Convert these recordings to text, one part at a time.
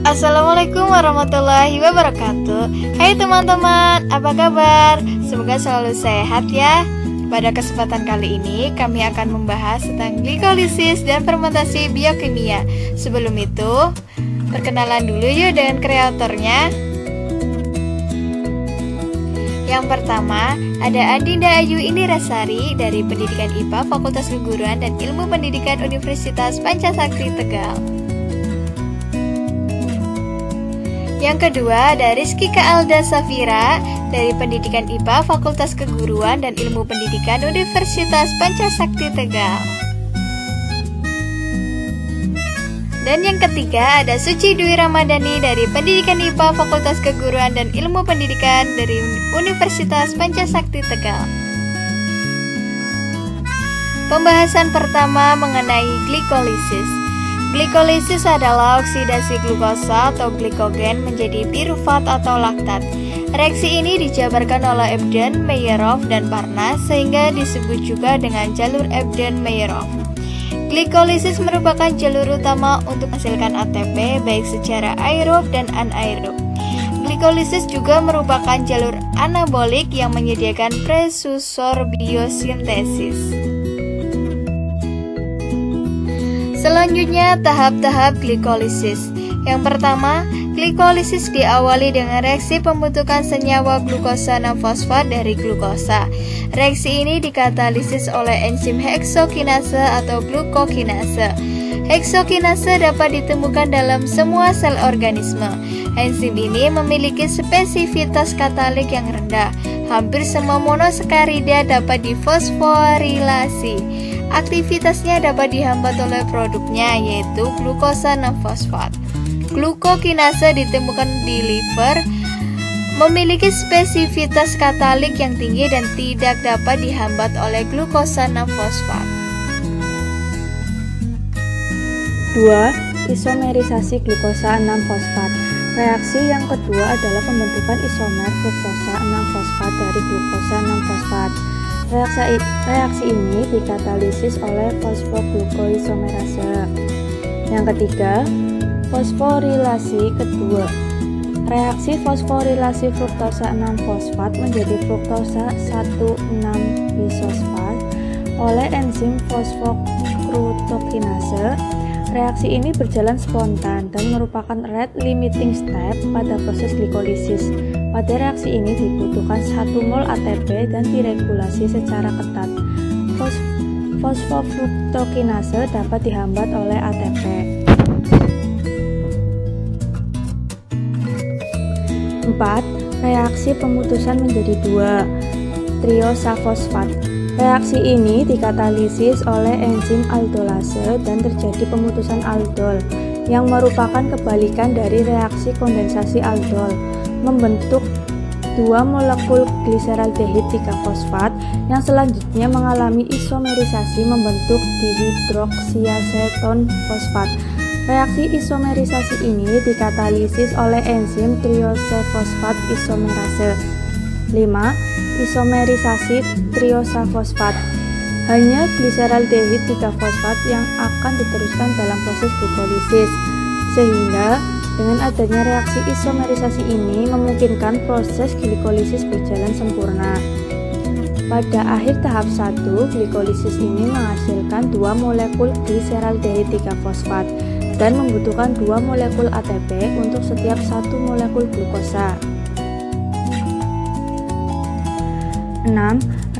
Assalamualaikum warahmatullahi wabarakatuh. Hai teman-teman, apa kabar? Semoga selalu sehat ya. Pada kesempatan kali ini kami akan membahas tentang glikolisis dan fermentasi biokimia. Sebelum itu, perkenalan dulu yuk dengan kreatornya. Yang pertama, ada Adinda Ayu Indirasari dari Pendidikan IPA Fakultas Keguruan dan Ilmu Pendidikan Universitas Pancasakti Tegal. Yang kedua, ada Rizky Alda Safira dari Pendidikan IPA Fakultas Keguruan dan Ilmu Pendidikan Universitas Pancasakti Tegal. Dan yang ketiga, ada Suci Dwi Ramadhani dari Pendidikan IPA Fakultas Keguruan dan Ilmu Pendidikan dari Universitas Pancasakti Tegal. Pembahasan pertama mengenai glikolisis. Glikolisis adalah oksidasi glukosa atau glikogen menjadi pirufat atau laktat. Reaksi ini dijabarkan oleh Ebden-Meyerhof dan Parnas sehingga disebut juga dengan jalur Ebden-Meyerhof. Glikolisis merupakan jalur utama untuk menghasilkan ATP baik secara aerob dan anaerob. Glikolisis juga merupakan jalur anabolik yang menyediakan prekursor biosintesis. Selanjutnya, tahap-tahap glikolisis. Yang pertama, glikolisis diawali dengan reaksi pembentukan senyawa glukosa 6-fosfat dari glukosa. Reaksi ini dikatalisis oleh enzim heksokinase atau glukokinase. Heksokinase dapat ditemukan dalam semua sel organisme. Enzim ini memiliki spesifitas katalik yang rendah. Hampir semua monosakarida dapat difosforilasi. Aktivitasnya dapat dihambat oleh produknya, yaitu glukosa 6-fosfat. Glukokinase ditemukan di liver, memiliki spesifitas katalik yang tinggi dan tidak dapat dihambat oleh glukosa 6-fosfat. 2. Isomerisasi glukosa 6-fosfat. Reaksi yang kedua adalah pembentukan isomer fruktosa 6-fosfat dari glukosa 6-fosfat. Reaksi ini dikatalisis oleh fosfoglukoisomerase. Yang ketiga, fosforilasi kedua. Reaksi fosforilasi fruktosa 6-fosfat menjadi fruktosa 1,6-bisfosfat oleh enzim fosfokrutokinase. Reaksi ini berjalan spontan dan merupakan rate limiting step pada proses glikolisis. Pada reaksi ini dibutuhkan 1 mol ATP dan diregulasi secara ketat. Fosfofruktokinase dapat dihambat oleh ATP. 4. Reaksi pemutusan menjadi 2. Triosafosfat. Reaksi ini dikatalisis oleh enzim aldolase dan terjadi pemutusan aldol yang merupakan kebalikan dari reaksi kondensasi aldol, membentuk 2 molekul gliseraldehid 3-fosfat yang selanjutnya mengalami isomerisasi membentuk dihidroksiaseton fosfat. Reaksi isomerisasi ini dikatalisis oleh enzim triosefosfat isomerase. 5. Isomerisasi triosafosfat. Hanya gliseraldehid 3-fosfat yang akan diteruskan dalam proses glikolisis, sehingga dengan adanya reaksi isomerisasi ini memungkinkan proses glikolisis berjalan sempurna. Pada akhir tahap 1, glikolisis ini menghasilkan 2 molekul gliseraldehid 3-fosfat dan membutuhkan 2 molekul ATP untuk setiap 1 molekul glukosa. 6.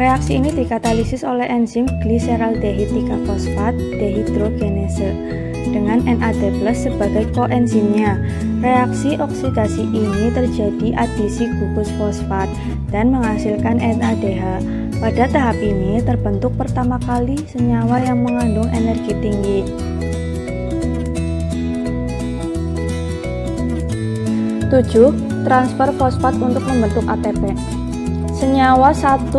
Reaksi ini dikatalisis oleh enzim gliseraldehid 3-fosfat dehidrogenase dengan NAD+ sebagai koenzimnya. Reaksi oksidasi ini terjadi adisi gugus fosfat dan menghasilkan NADH. Pada tahap ini terbentuk pertama kali senyawa yang mengandung energi tinggi. 7. Transfer fosfat untuk membentuk ATP. Senyawa 1,3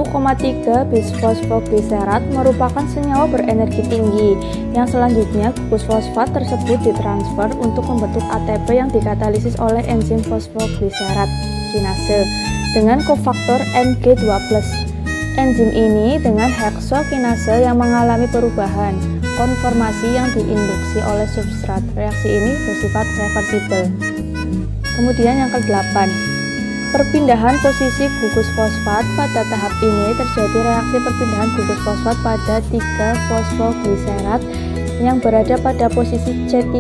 bisfosfoglycerat merupakan senyawa berenergi tinggi yang selanjutnya gugus fosfat tersebut ditransfer untuk membentuk ATP yang dikatalisis oleh enzim fosfoglycerat kinase dengan kofaktor Ng2+. Enzim ini dengan heksokinase yang mengalami perubahan. konformasi yang diinduksi oleh substrat. Reaksi ini bersifat reversibel. Kemudian yang ke-8, perpindahan posisi gugus fosfat. Pada tahap ini terjadi reaksi perpindahan gugus fosfat pada 3 fosfogliserat yang berada pada posisi C3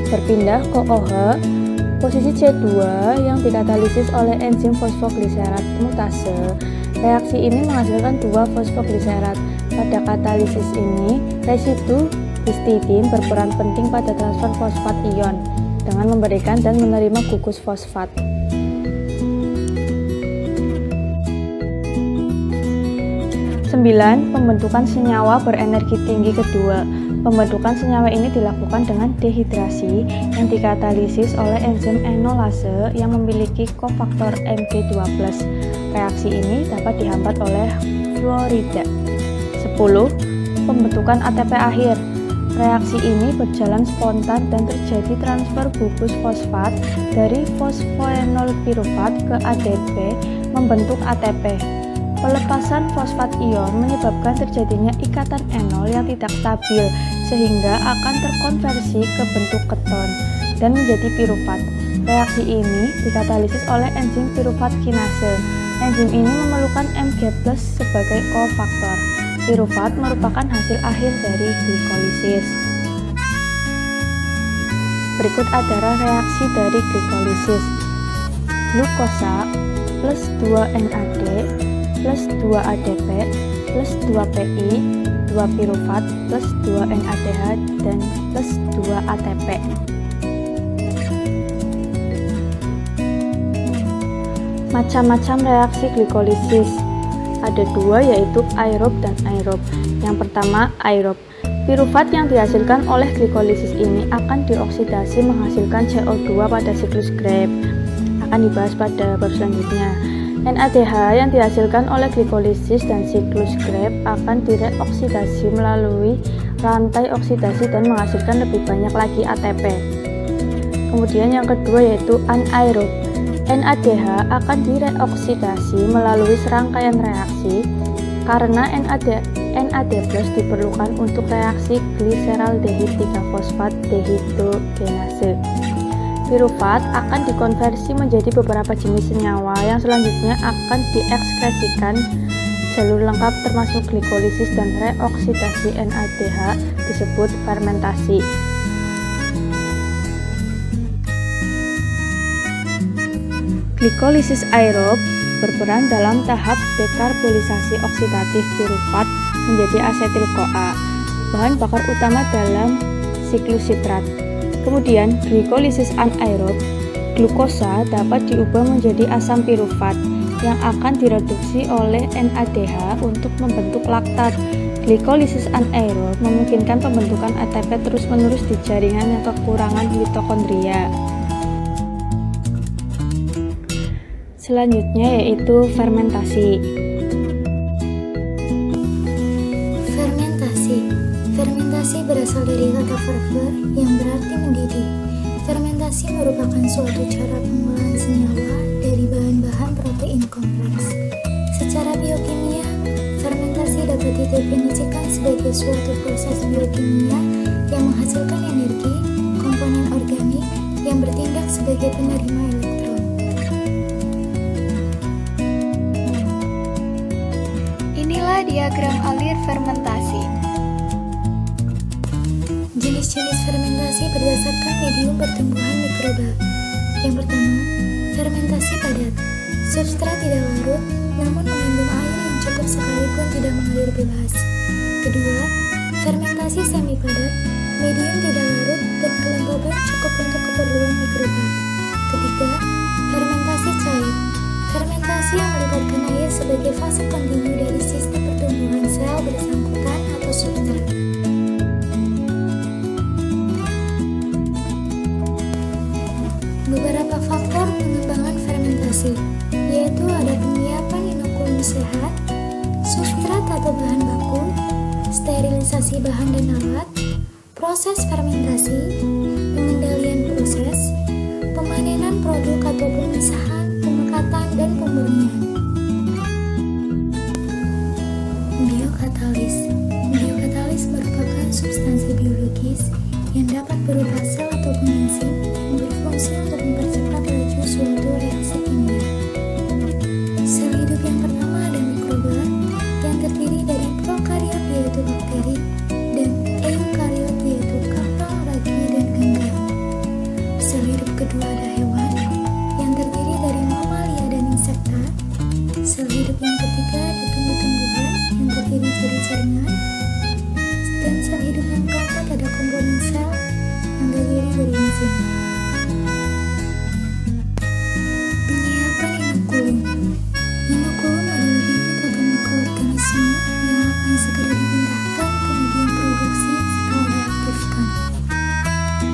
berpindah ke OH. Posisi C2 yang dikatalisis oleh enzim fosfogliserat mutase. Reaksi ini menghasilkan 2 fosfogliserat. Pada katalisis ini, residu histidin berperan penting pada transfer fosfat ion dengan memberikan dan menerima gugus fosfat. Pembentukan senyawa berenergi tinggi kedua. Pembentukan senyawa ini dilakukan dengan dehidrasi yang dikatalisis oleh enzim enolase yang memiliki kofaktor Mg2+. Reaksi ini dapat dihambat oleh fluorida. 10. Pembentukan ATP akhir. Reaksi ini berjalan spontan dan terjadi transfer gugus fosfat dari fosfoenol pirufat ke ADP membentuk ATP. Pelepasan fosfat ion menyebabkan terjadinya ikatan enol yang tidak stabil sehingga akan terkonversi ke bentuk keton dan menjadi pirufat. Reaksi ini dikatalisis oleh enzim pirufat kinase. Enzim ini memerlukan Mg+ sebagai kofaktor. Pirufat merupakan hasil akhir dari glikolisis. Berikut adalah reaksi dari glikolisis. Glukosa plus 2 NAD plus 2 ADP plus 2 PI, 2 pirufat plus 2 NADH dan plus 2 ATP. Macam-macam reaksi glikolisis. Ada 2 yaitu aerob dan aerob. Yang pertama aerob. Pirufat yang dihasilkan oleh glikolisis ini akan dioksidasi menghasilkan CO2 pada siklus Krebs. Akan dibahas pada bab selanjutnya. NADH yang dihasilkan oleh glikolisis dan siklus Krebs akan direoksidasi melalui rantai oksidasi dan menghasilkan lebih banyak lagi ATP. Kemudian yang kedua yaitu anaerob. NADH akan direoksidasi melalui serangkaian reaksi karena NAD+ diperlukan untuk reaksi gliseraldehid 3-fosfat dehidrogenase. Pirufat akan dikonversi menjadi beberapa jenis senyawa yang selanjutnya akan diekskresikan jalur lengkap termasuk glikolisis dan reoksidasi NADH disebut fermentasi. Glikolisis aerob berperan dalam tahap dekarbolisasi oksidatif pirufat menjadi asetil-CoA, bahan bakar utama dalam siklus sitrat. Kemudian, glikolisis anaerob, glukosa dapat diubah menjadi asam pirufat yang akan direduksi oleh NADH untuk membentuk laktat. Glikolisis anaerob memungkinkan pembentukan ATP terus-menerus di jaringan yang kekurangan mitokondria. Selanjutnya yaitu fermentasi. Fermentasi berasal dari kata fervor yang berarti mendidih. Fermentasi merupakan suatu cara pengolahan senyawa dari bahan-bahan protein kompleks. Secara biokimia, fermentasi dapat didefinisikan sebagai suatu proses biokimia yang menghasilkan energi, komponen organik yang bertindak sebagai penerima elektron. Inilah diagram alir fermentasi. Jenis-jenis fermentasi berdasarkan medium pertumbuhan mikroba. Yang pertama, fermentasi padat. Substrat tidak larut, namun mengandung air yang cukup sekalipun tidak mengalir bebas. Kedua, fermentasi semi padat. Medium tidak larut dan kelembaban cukup untuk keperluan mikroba. Ketiga, fermentasi cair. Fermentasi yang melibatkan air sebagai fase kontinu dari sistem pertumbuhan sel bersangkutan atau substrat. Beberapa faktor pengembangan fermentasi, yaitu ada penyiapan inokulum sehat, substrat atau bahan baku, sterilisasi bahan dan alat, proses fermentasi, pengendalian proses, pemanenan produk atau pemisahan, pemekatan, dan pemurnian. Biokatalis merupakan substrat mendukung enzim yang berfungsi untuk mempercepat laju suatu reaksi kimia. Sel hidup yang pertama ada mikroba yang terdiri dari prokariot yaitu bakteri dan eukariot yaitu kapal, ragi, dan ganggang. Sel hidup kedua ada hewan yang terdiri dari mamalia dan insekta. Sel hidup yang ketiga ada tumbuh-tumbuhan yang terdiri dari jaringan. Dan sel hidup yang keempat ada komponen sel yang terdiri dari enzim. Penyiapan inokulum. Inokulum adalah bibit atau mikroorganisme yang akan segera dipindahkan ke medium produksi setelah diaktifkan.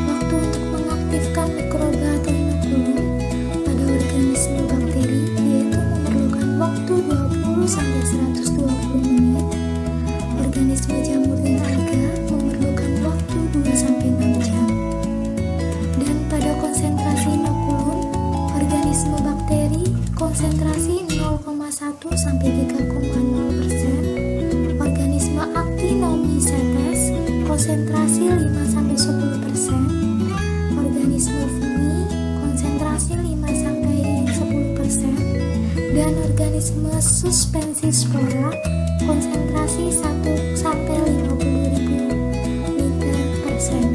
Waktu untuk mengaktifkan mikroba atau inokulum pada organisme bakteri yaitu memerlukan waktu 20-120 menit. Organisme jamur dan alga memerlukan waktu 2-6 jam. Dan pada konsentrasi inokulum, organisme bakteri konsentrasi 0,1-3,0%, organisme actinomycetes konsentrasi 5-10%, organisme fungi konsentrasi 5-10%, dan organisme suspensi spora konsentrasi 1-50.000 liter/sen.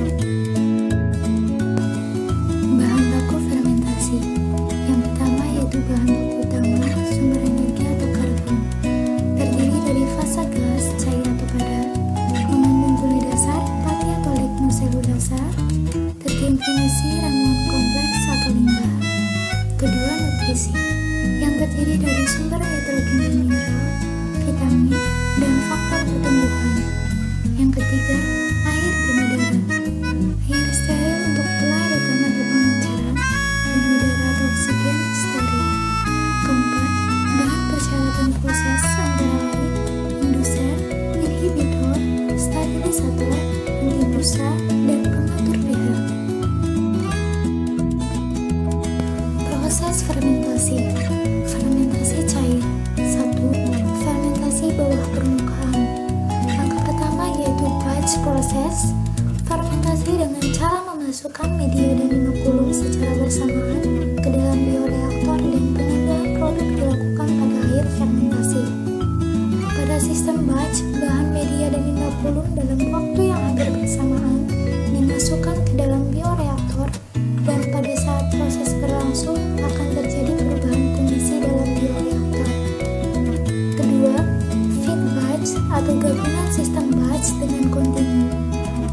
Bahan baku fermentasi. Yang pertama yaitu bahan baku utama, sumber energi atau karbon. Terdiri dari fasa gas, cair atau padat, mengandung gula dasar, pati atau lignoselulasa, terdefinisi ramuan kompleks atau limbah. Kedua, nutrisi, yang terdiri dari sumber nitrogen dan mineral, vitamin, dan faktor pertumbuhan. Yang ketiga, air dan udara. Air steril untuk pelarutan atau pemancaran, dan udara atau oksigen steril. Keempat, bahan persyaratan proses antara lain induser, inhibitor, stabilisator, antibusa, dan pengatur pH. Proses fermentasi. Fermentasi cair. 1. Fermentasi bawah permukaan. Langkah pertama yaitu batch process. Fermentasi dengan cara memasukkan media dan inokulum secara bersamaan ke dalam bioreaktor dan penyediaan produk dilakukan pada air fermentasi. Pada sistem batch, bahan media dan inokulum dalam waktu yang hampir bersamaan dimasukkan ke dalam bioreaktor dan pada saat proses berlangsung akan terjadi perubahan kondisi dalam bioreaktor. Kedua, feed batch atau gabungan sistem batch dengan kontinu.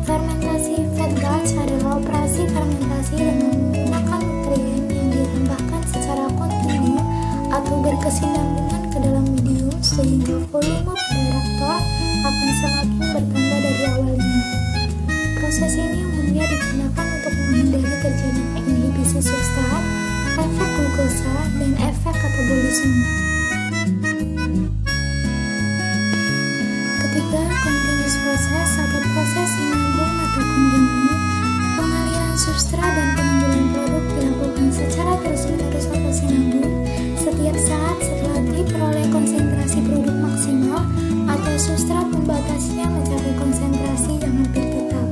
Fermentasi feed batch adalah operasi fermentasi dengan menggunakan nutrien yang ditambahkan secara kontinu atau berkesinambungan ke dalam medium sehingga volume pada reaktor akan semakin bertambah dari awalnya. Proses ini umumnya digunakan untuk menghindari terjadinya inhibisi substrat, efek glukosa, dan efek katabolisme. Ketiga, continuous process atau proses sinambung atau kontinu. Pengalihan substrat dan pengambilan produk dilakukan secara terus-menerus atau sinambung setiap saat setelah diperoleh konsentrasi produk maksimal atau substrat membatasnya mencapai konsentrasi yang hampir tetap.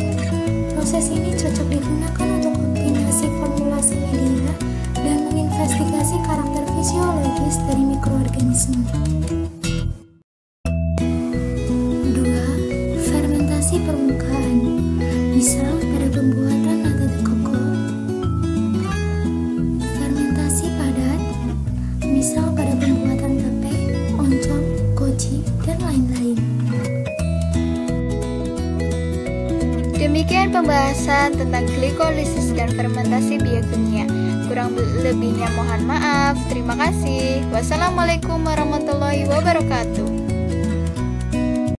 Proses ini cocok digunakan untuk optimasi formulasi media dan menginvestigasi karakter fisiologis dari mikroorganisme. 2. Fermentasi permukaan. Misal pada pembuatan nata de coco. Fermentasi padat. Misal pada pembuatan tape, oncom, goji, dan lain-lain. Demikian pembahasan tentang glikolisis dan fermentasi biokimia. Kurang lebihnya mohon maaf. Terima kasih. Wassalamualaikum warahmatullahi wabarakatuh.